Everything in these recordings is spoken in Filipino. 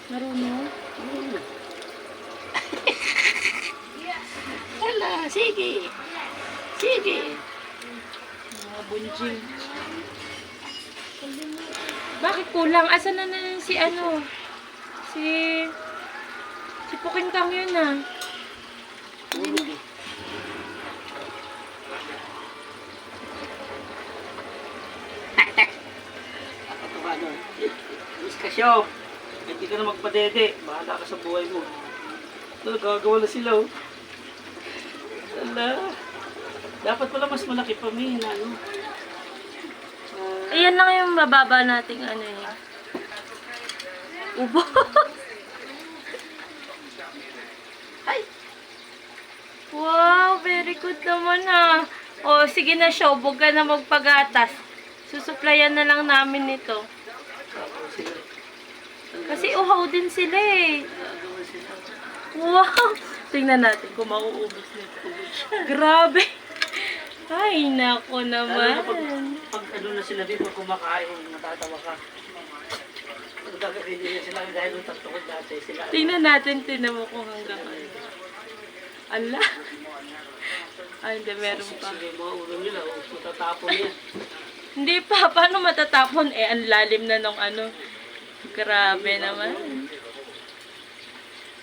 Marunong? Hala, sige. Sige. Mga bunjing. Bakit kulang? Asan na na si ano? Si Puking Kang yun ah. Tulog eh. Nakatawa nun. Diskasyon. Hindi ka na magpadede. Bahala ka sa buhay mo. Nagagawa na sila oh. Hala. Dapat pala mas malaki pa may ano. Ayan lang yung mababa nating ano eh. Ubo. Ay! Wow, very good naman ah. O, sige na siya, huwag ka na magpagatas. Susuplayan na lang namin nito. Kasi uhaw din sila eh. Wow! Tingnan natin kung mauubos nito. Grabe! Ay, nako naman. Pag ano na sila dito kumakain, natatawa ka. Pag gagawin nila sila dahil nung tatukod dati sila. Tingnan natin, tingnan mo kung hanggang ano. Ala! Ay, hindi, meron pa. Sige, mga ulo nila, matatapon yan. Hindi pa, paano matatapon? Eh, ang lalim na nung ano. Grabe naman.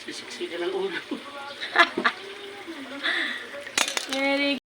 Sisiksikan ng ulo. Very